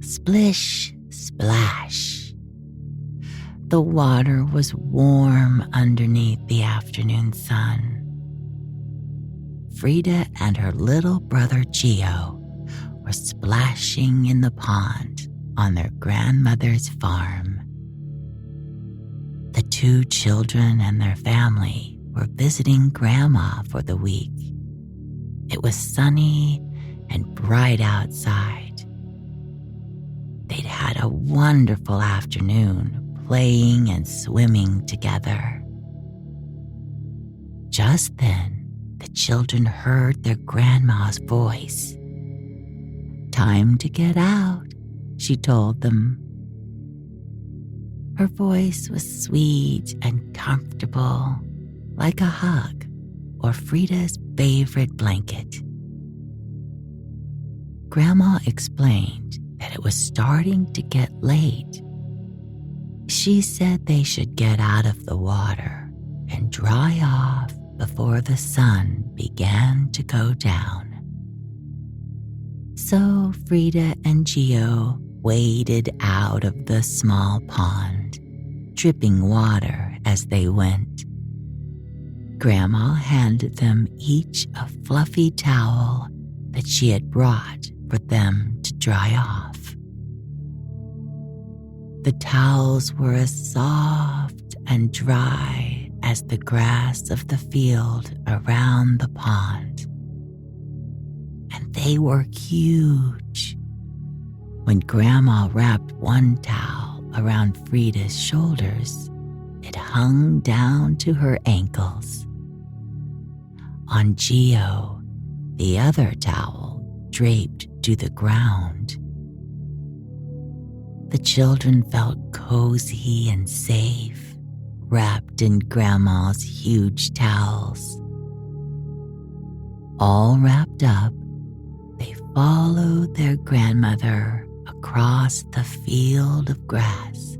Splish, splash. The water was warm underneath the afternoon sun. Frida and her little brother Gio were splashing in the pond on their grandmother's farm. The two children and their family were visiting Grandma for the week. It was sunny and bright outside. They'd had a wonderful afternoon playing and swimming together. Just then, the children heard their grandma's voice. "Time to get out," she told them. Her voice was sweet and comfortable, like a hug or Frida's favorite blanket. Grandma explained that it was starting to get late. She said they should get out of the water and dry off before the sun began to go down. So Frida and Gio waded out of the small pond, dripping water as they went. Grandma handed them each a fluffy towel that she had brought for them to dry off. The towels were as soft and dry as the grass of the field around the pond. And they were huge. When Grandma wrapped one towel around Frida's shoulders, it hung down to her ankles. On Gio, the other towel draped to the ground. The children felt cozy and safe, wrapped in Grandma's huge towels. All wrapped up, they followed their grandmother across the field of grass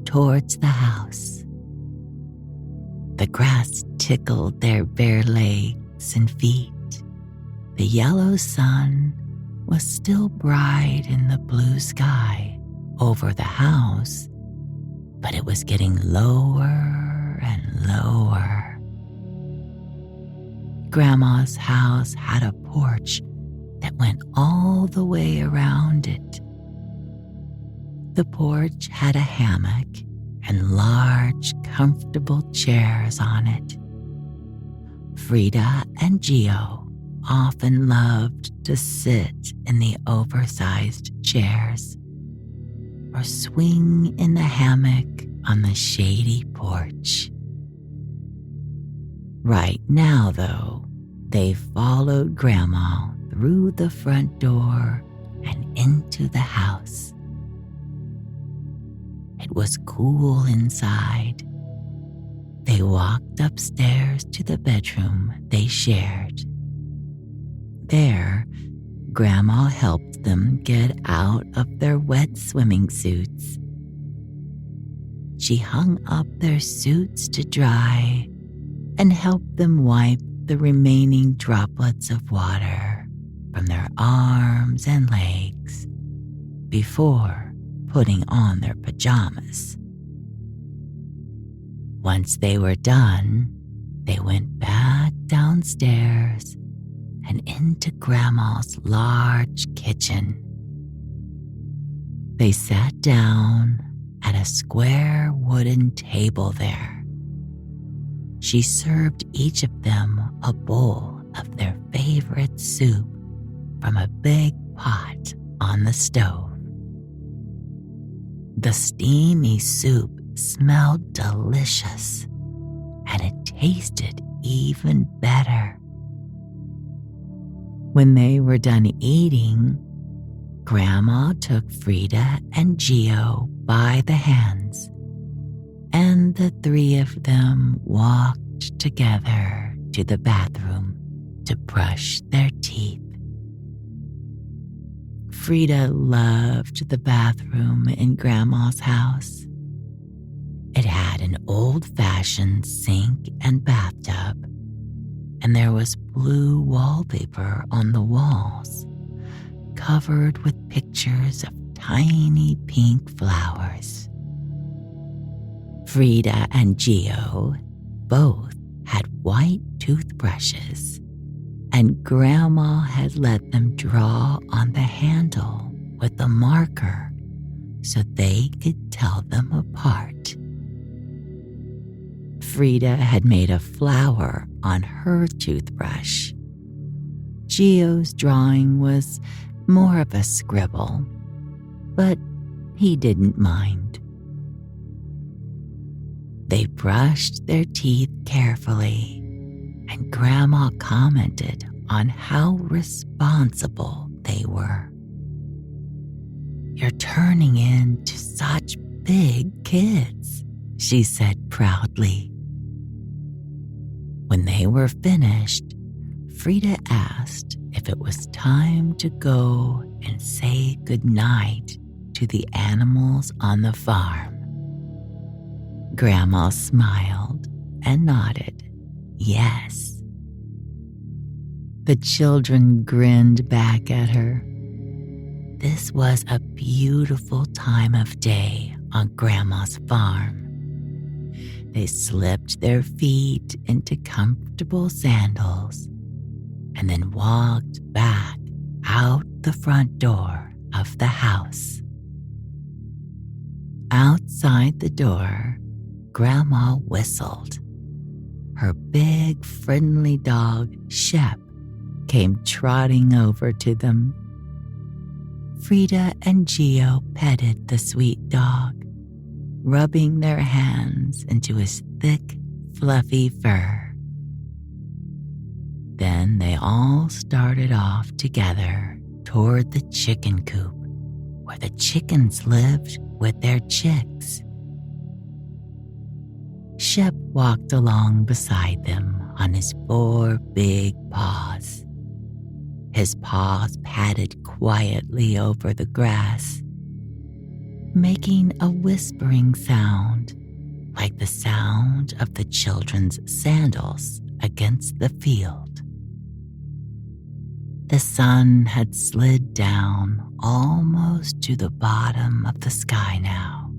towards the house. The grass tickled their bare legs and feet. The yellow sun was still bright in the blue sky over the house, but it was getting lower and lower. Grandma's house had a porch that went all the way around it. The porch had a hammock and large, comfortable chairs on it. Frida and Gio often loved to sit in the oversized chairs or swing in the hammock on the shady porch. Right now, though, they followed Grandma through the front door and into the house. It was cool inside. They walked upstairs to the bedroom they shared. There, Grandma helped them get out of their wet swimming suits. She hung up their suits to dry and helped them wipe the remaining droplets of water from their arms and legs before putting on their pajamas. Once they were done, they went back downstairs and into Grandma's large kitchen. They sat down at a square wooden table there. She served each of them a bowl of their favorite soup from a big pot on the stove. The steamy soup smelled delicious, and it tasted even better. When they were done eating, Grandma took Frida and Gio by the hands, and the three of them walked together to the bathroom to brush their teeth. Frida loved the bathroom in Grandma's house. It had an old-fashioned sink and bathtub, and there was blue wallpaper on the walls, covered with pictures of tiny pink flowers. Frida and Geo both had white toothbrushes, and Grandma had let them draw on the handle with a marker so they could tell them apart. Frida had made a flower on her toothbrush. Geo's drawing was more of a scribble, but he didn't mind. They brushed their teeth carefully, and Grandma commented on how responsible they were. "You're turning into such big kids," she said proudly. When they were finished, Frida asked if it was time to go and say goodnight to the animals on the farm. Grandma smiled and nodded yes. The children grinned back at her. This was a beautiful time of day on Grandma's farm. They slipped their feet into comfortable sandals and then walked back out the front door of the house. Outside the door, Grandma whistled. Her big, friendly dog, Shep, came trotting over to them. Frida and Geo petted the sweet dog, rubbing their hands into his thick, fluffy fur. Then they all started off together toward the chicken coop, where the chickens lived with their chicks. Shep walked along beside them on his 4 big paws. His paws padded quietly over the grass, making a whispering sound like the sound of the children's sandals against the field. The sun had slid down almost to the bottom of the sky now,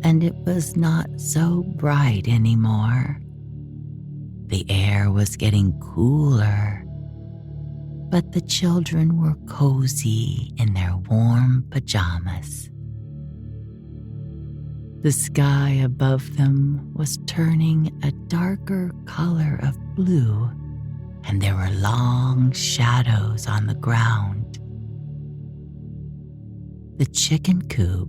and it was not so bright anymore. The air was getting cooler, but the children were cozy in their warm pajamas. The sky above them was turning a darker color of blue, and there were long shadows on the ground. The chicken coop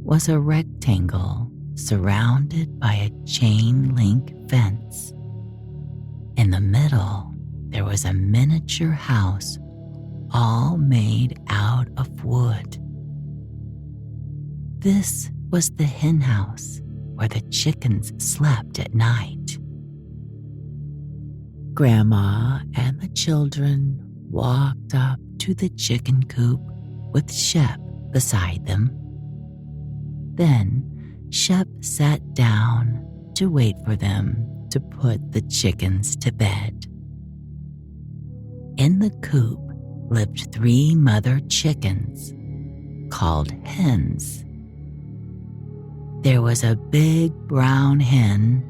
was a rectangle surrounded by a chain-link fence. In the middle, there was a miniature house all made out of wood. This was the hen house where the chickens slept at night. Grandma and the children walked up to the chicken coop with Shep beside them. Then Shep sat down to wait for them to put the chickens to bed. In the coop lived 3 mother chickens called hens. There was a big brown hen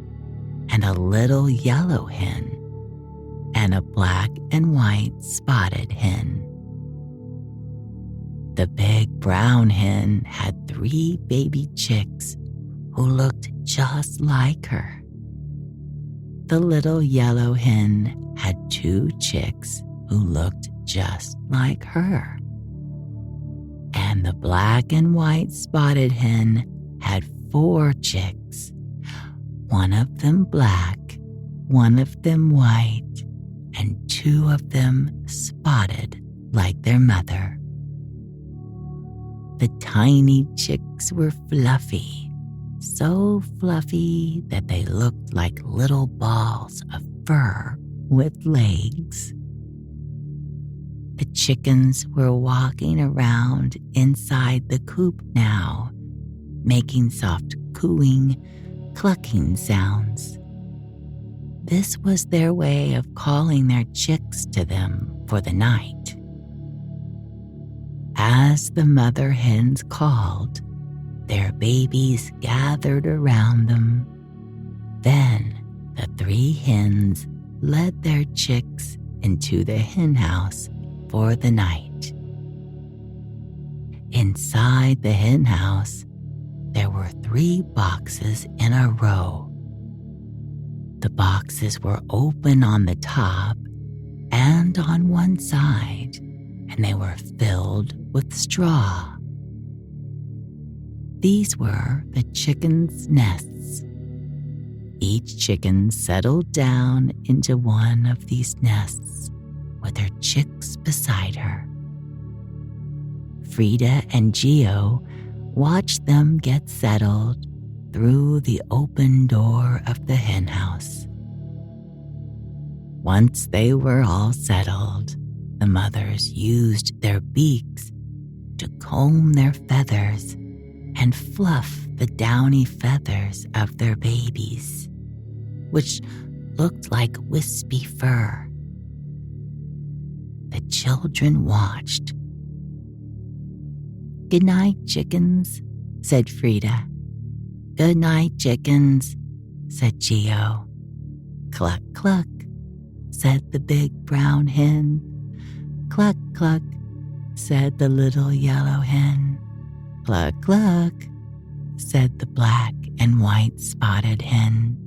and a little yellow hen and a black and white spotted hen. The big brown hen had 3 baby chicks who looked just like her. The little yellow hen had 2 chicks who looked just like her. And the black and white spotted hen had 4 chicks, one of them black, one of them white, and 2 of them spotted like their mother. The tiny chicks were fluffy, so fluffy that they looked like little balls of fur with legs. The chickens were walking around inside the coop now, making soft cooing, clucking sounds. This was their way of calling their chicks to them for the night. As the mother hens called, their babies gathered around them. Then the 3 hens led their chicks into the hen house for the night. Inside the hen house, there were 3 boxes in a row. The boxes were open on the top and on one side, and they were filled with straw. These were the chickens' nests. Each chicken settled down into one of these nests with her chicks beside her. Frida and Geo watched them get settled through the open door of the hen house. Once they were all settled, the mothers used their beaks to comb their feathers and fluff the downy feathers of their babies, which looked like wispy fur. The children watched. "Good night, chickens," said Frida. "Good night, chickens," said Geo. "Cluck, cluck," said the big brown hen. "Cluck, cluck," said the little yellow hen. "Cluck, cluck," said the black and white spotted hen.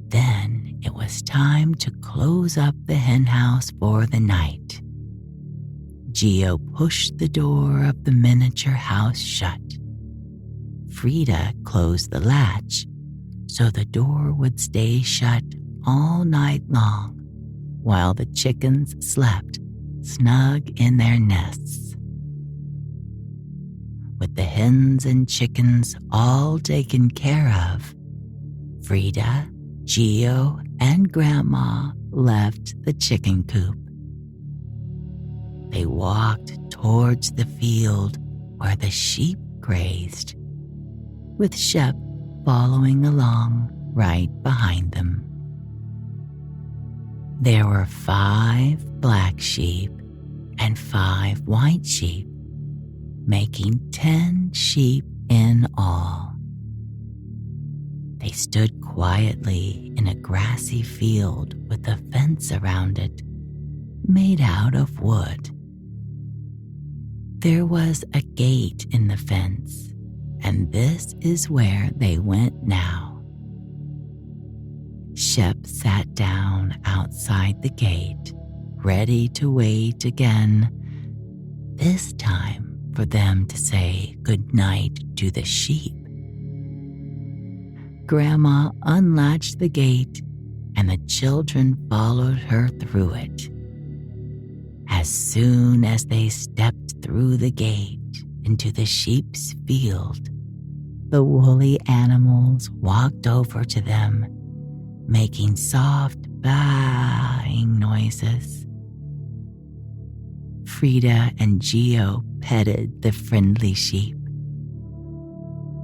Then it was time to close up the hen house for the night. Geo pushed the door of the miniature house shut. Frida closed the latch so the door would stay shut all night long while the chickens slept snug in their nests. With the hens and chickens all taken care of, Frida, Geo, and Grandma left the chicken coop. They walked towards the field where the sheep grazed, with Shep following along right behind them. There were 5 black sheep and 5 white sheep, making 10 sheep in all. They stood quietly in a grassy field with a fence around it, made out of wood. There was a gate in the fence, and this is where they went now. Shep sat down outside the gate, ready to wait again, this time for them to say goodnight to the sheep. Grandma unlatched the gate, and the children followed her through it. As soon as they stepped through the gate into the sheep's field, the woolly animals walked over to them, making soft baaing noises. Frida and Geo petted the friendly sheep.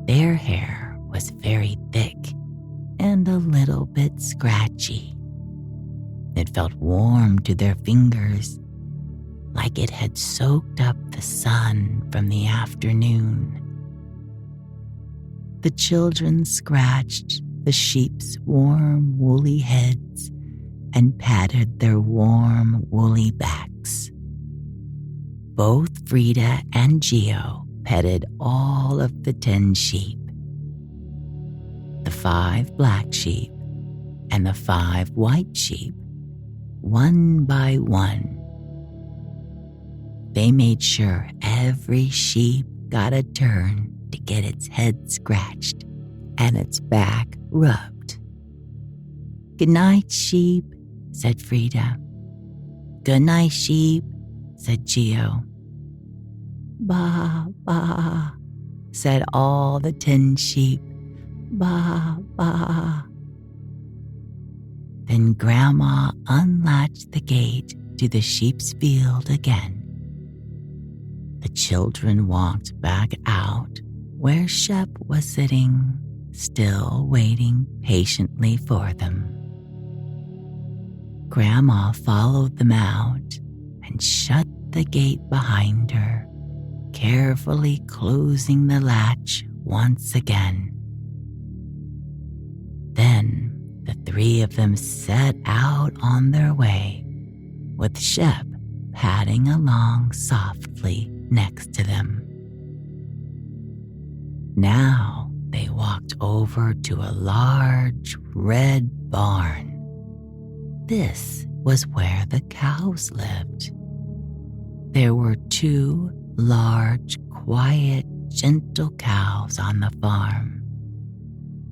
Their hair was very thick and a little bit scratchy. It felt warm to their fingers, like it had soaked up the sun from the afternoon. The children scratched the sheep's warm, woolly heads and patted their warm, woolly backs. Both Frida and Geo petted all of the 10 sheep. The 5 black sheep and the 5 white sheep, one by one. They made sure every sheep got a turn to get its head scratched and its back rubbed. "Good night, sheep," said Frida. "Good night, sheep," said Geo. "Ba, ba," said all the 10 sheep. "Ba, ba." Then Grandma unlatched the gate to the sheep's field again. The children walked back out where Shep was sitting, still waiting patiently for them. Grandma followed them out and shut the gate behind her, carefully closing the latch once again. Then the three of them set out on their way, with Shep padding along softly next to them. Now they walked over to a large red barn. This was where the cows lived. There were 2 large, quiet, gentle cows on the farm.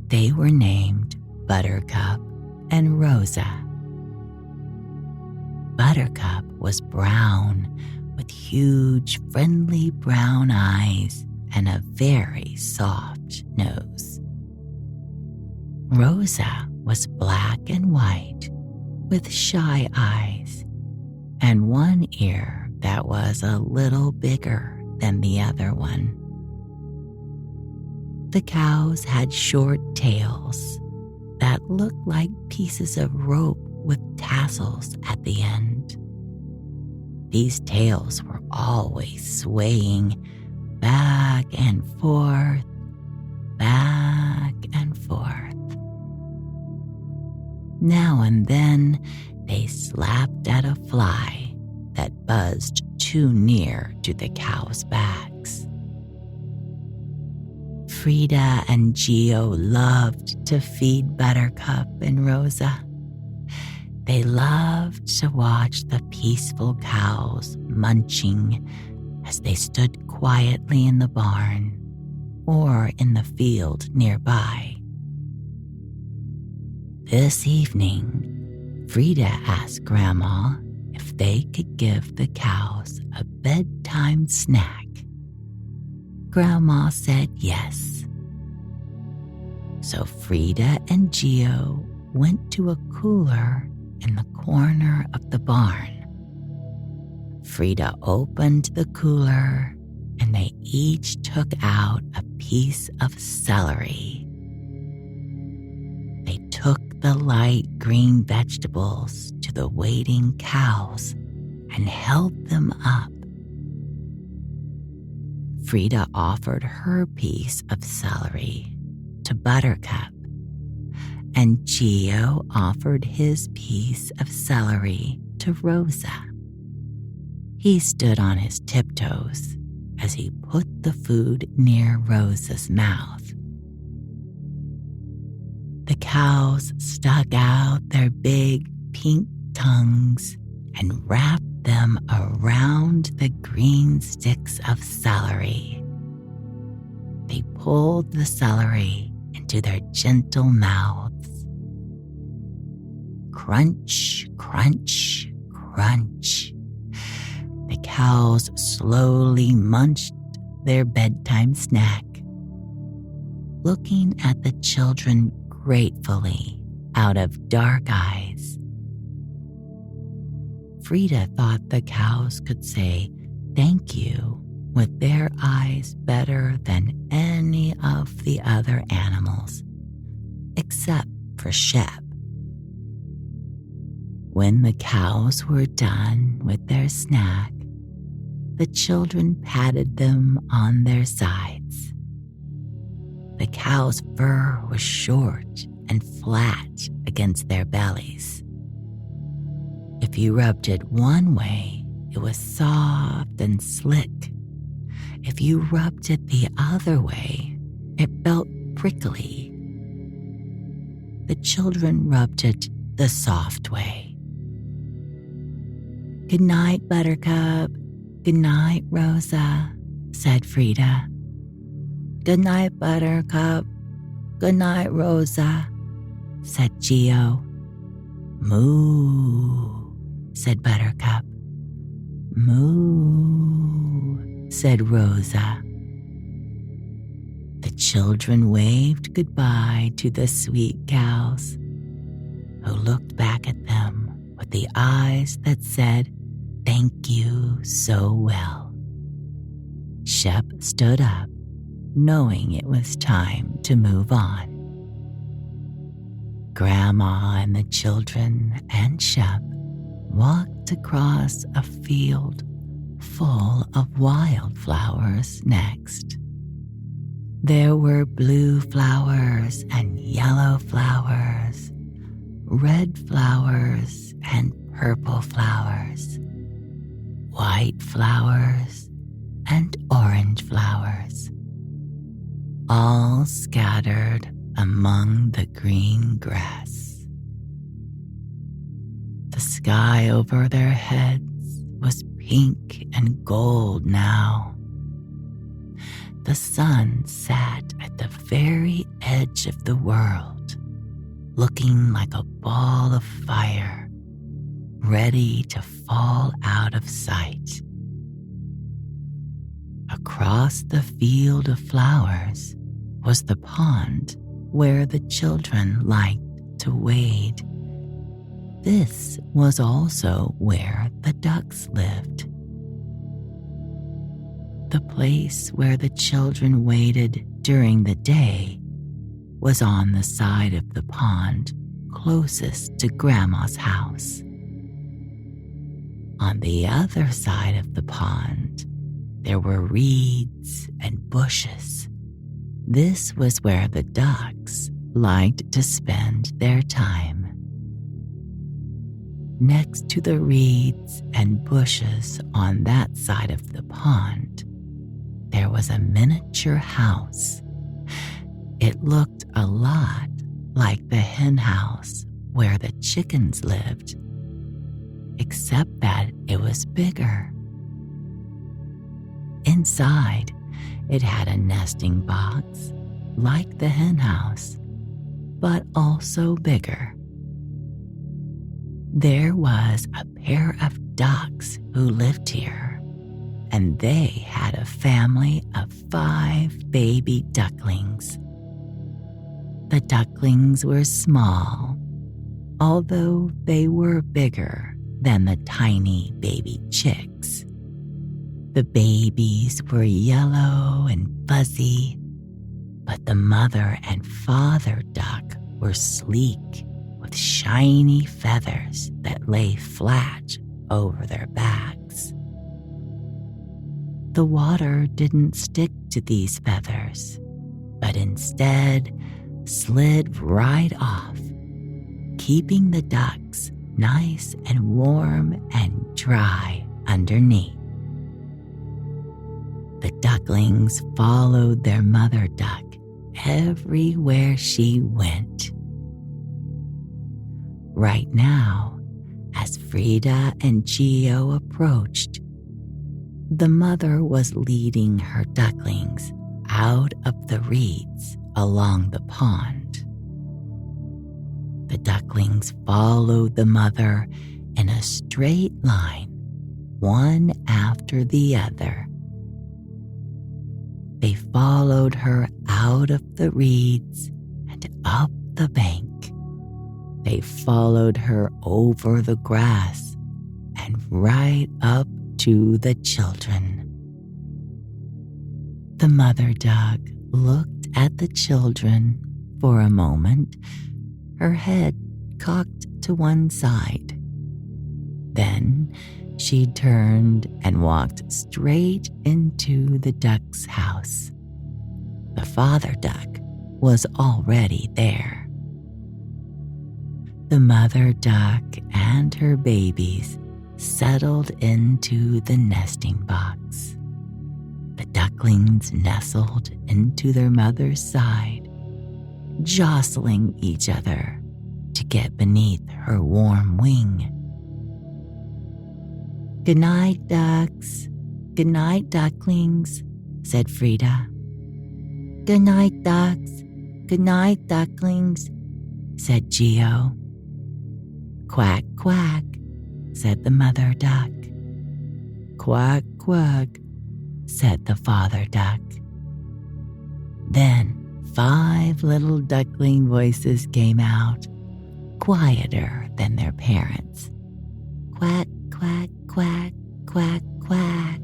They were named Buttercup and Rosa. Buttercup was brown with huge, friendly brown eyes and a very soft nose. Rosa was black and white with shy eyes and one ear that was a little bigger than the other one. The cows had short tails that looked like pieces of rope with tassels at the end. These tails were always swaying back and forth, back and forth. Now and then they slapped at a fly that buzzed too near to the cows' backs. Frida and Geo loved to feed Buttercup and Rosa. They loved to watch the peaceful cows munching as they stood quietly in the barn or in the field nearby. This evening, Frida asked Grandma if they could give the cows a bedtime snack. Grandma said yes. So Frida and Geo went to a cooler in the corner of the barn. Frida opened the cooler and they each took out a piece of celery. They took the light green vegetables to the waiting cows and held them up. Frida offered her piece of celery to Buttercup, and Geo offered his piece of celery to Rosa. He stood on his tiptoes as he put the food near Rosa's mouth. The cows stuck out their big pink tongues and wrapped them around the green sticks of celery. They pulled the celery into their gentle mouths. Crunch, crunch, crunch. The cows slowly munched their bedtime snack, looking at the children gratefully out of dark eyes. Frida thought the cows could say thank you with their eyes better than any of the other animals, except for Shep. When the cows were done with their snack, the children patted them on their sides. The cow's fur was short and flat against their bellies. If you rubbed it one way, it was soft and slick. If you rubbed it the other way, it felt prickly. The children rubbed it the soft way. "Good night, Buttercup. Good night, Rosa," said Frida. "Good night, Buttercup. Good night, Rosa," said Geo. "Moo," said Buttercup. "Moo," said Rosa. The children waved goodbye to the sweet cows, who looked back at them with the eyes that said, "Thank you so well." Shep stood up, knowing it was time to move on. Grandma and the children and Shep walked across a field full of wildflowers next. There were blue flowers and yellow flowers, red flowers and purple flowers, white flowers and orange flowers, all scattered among the green grass. The sky over their heads was pink and gold now. The sun sat at the very edge of the world, looking like a ball of fire, ready to fall out of sight. Across the field of flowers was the pond where the children liked to wade. This was also where the ducks lived. The place where the children waded during the day was on the side of the pond closest to Grandma's house. On the other side of the pond, there were reeds and bushes. This was where the ducks liked to spend their time. Next to the reeds and bushes on that side of the pond, there was a miniature house. It looked a lot like the hen house where the chickens lived, except that it was bigger. Inside, it had a nesting box like the hen house, but also bigger. There was a pair of ducks who lived here, and they had a family of 5 baby ducklings. The ducklings were small, although they were bigger than the tiny baby chicks. The babies were yellow and fuzzy, but the mother and father duck were sleek with shiny feathers that lay flat over their backs. The water didn't stick to these feathers, but instead slid right off, keeping the ducks nice and warm and dry underneath. The ducklings followed their mother duck everywhere she went. Right now, as Frida and Gio approached, the mother was leading her ducklings out of the reeds along the pond. The ducklings followed the mother in a straight line, one after the other. They followed her out of the reeds and up the bank. They followed her over the grass and right up to the children. The mother duck looked at the children for a moment, her head cocked to one side. Then she turned and walked straight into the duck's house. The father duck was already there. The mother duck and her babies settled into the nesting box. The ducklings nestled into their mother's side, jostling each other to get beneath her warm wing. "Good night, ducks. Good night, ducklings," said Frida. "Good night, ducks. Good night, ducklings," said Gio. "Quack, quack," said the mother duck. "Quack, quack," said the father duck. Then 5 little duckling voices came out, quieter than their parents. "Quack, quack, quack, quack, quack."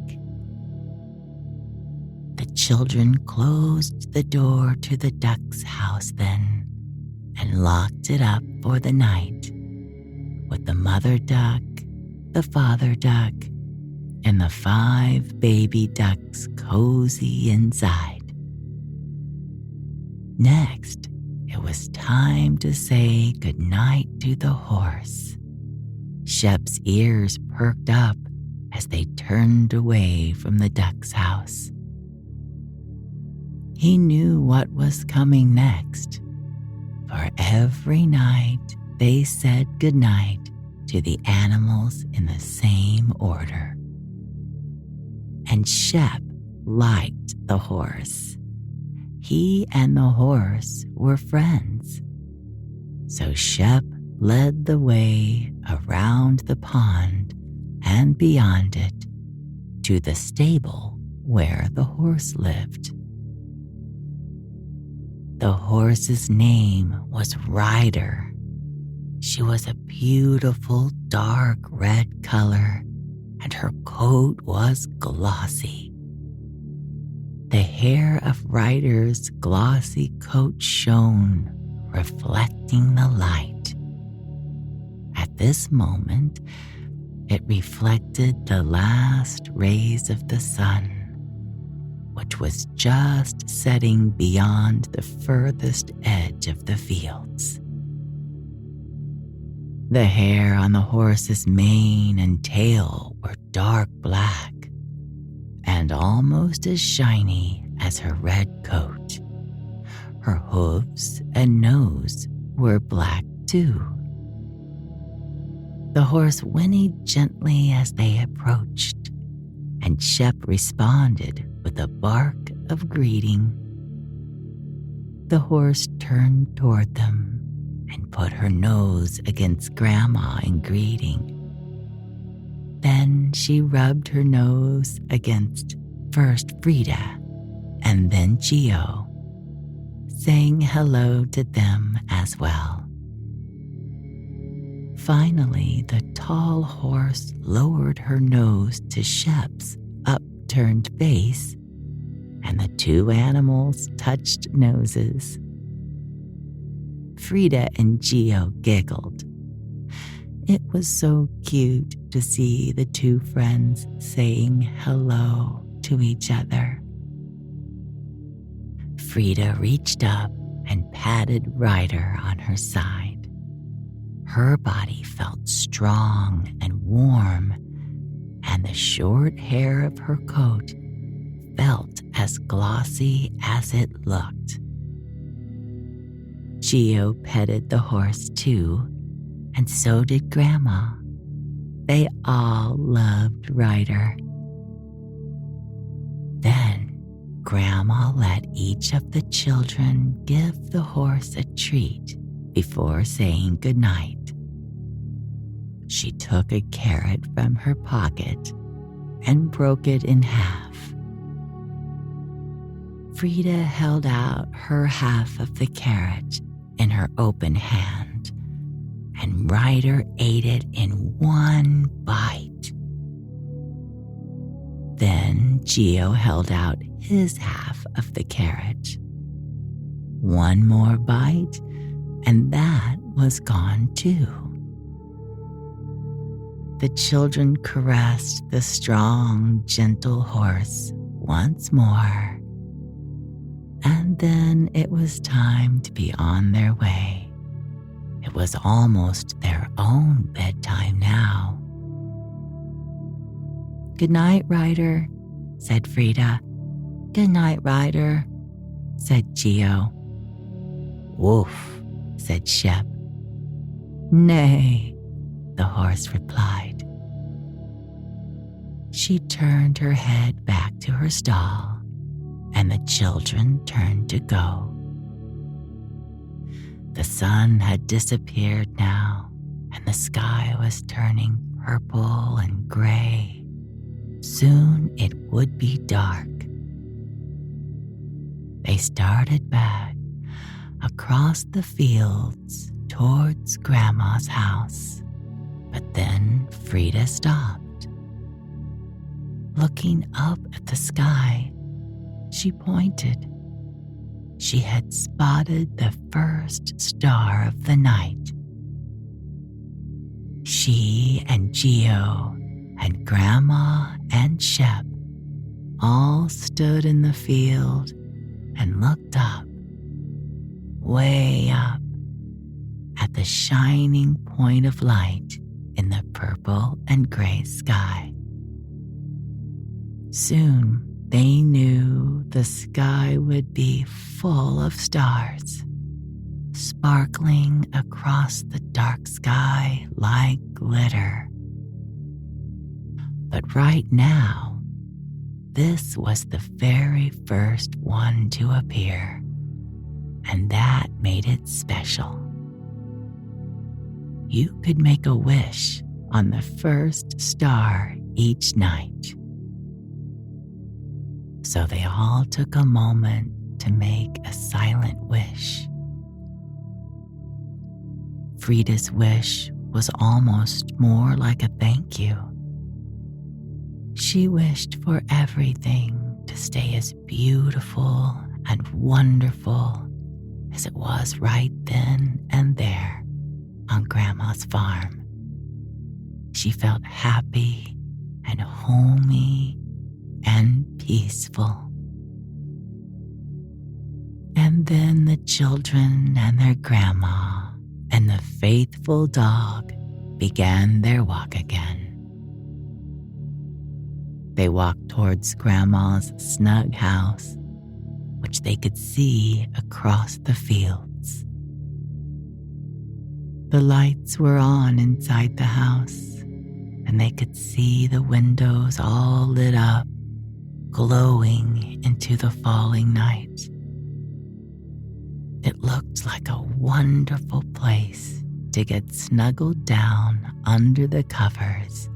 The children closed the door to the duck's house then and locked it up for the night, with the mother duck, the father duck, and the 5 baby ducks cozy inside. Next, it was time to say goodnight to the horse. Shep's ears perked up as they turned away from the duck's house. He knew what was coming next, for every night they said goodnight to the animals in the same order. And Shep liked the horse. He and the horse were friends. So Shep led the way around the pond and beyond it to the stable where the horse lived. The horse's name was Ryder. She was a beautiful dark red color, and her coat was glossy. The hair of Ryder's glossy coat shone, reflecting the light. At this moment, it reflected the last rays of the sun, which was just setting beyond the furthest edge of the fields. The hair on the horse's mane and tail were dark black and almost as shiny as her red coat. Her hooves and nose were black too. The horse whinnied gently as they approached, and Shep responded with a bark of greeting. The horse turned toward them and put her nose against Grandma in greeting. Then she rubbed her nose against first Frida and then Gio, saying hello to them as well. Finally, the tall horse lowered her nose to Shep's upturned face, and the 2 animals touched noses. Frida and Gio giggled. It was so cute to see the 2 friends saying hello to each other. Frida reached up and patted Ryder on her side. Her body felt strong and warm, and the short hair of her coat felt as glossy as it looked. Gio petted the horse too, and so did Grandma. They all loved Ryder. Then Grandma let each of the children give the horse a treat before saying goodnight. She took a carrot from her pocket and broke it in half. Frida held out her half of the carrot in her open hand, and Ryder ate it in one bite. Then Gio held out his half of the carrot. One more bite, and that was gone too. The children caressed the strong, gentle horse once more. And then it was time to be on their way. It was almost their own bedtime now. "Good night, Ryder," said Frida. "Good night, Ryder," said Gio. "Woof," said Shep. "Nay," the horse replied. She turned her head back to her stall, and the children turned to go. The sun had disappeared now, and the sky was turning purple and gray. Soon it would be dark. They started back across the fields towards Grandma's house, but then Frida stopped. Looking up at the sky, she pointed. She had spotted the first star of the night. She and Gio and Grandma and Shep all stood in the field and looked up, way up, at the shining point of light in the purple and gray sky. Soon they knew the sky would be full of stars, sparkling across the dark sky like glitter. But right now, this was the very first one to appear, and that made it special. You could make a wish on the first star each night. So they all took a moment to make a silent wish. Frida's wish was almost more like a thank you. She wished for everything to stay as beautiful and wonderful as it was right then and there on Grandma's farm. She felt happy and homey and peaceful. And then the children and their grandma and the faithful dog began their walk again. They walked towards Grandma's snug house, which they could see across the fields. The lights were on inside the house, and they could see the windows all lit up, glowing into the falling night. It looked like a wonderful place to get snuggled down under the covers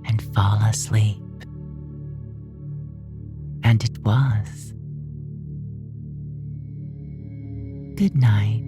and fall asleep. And it was. Good night.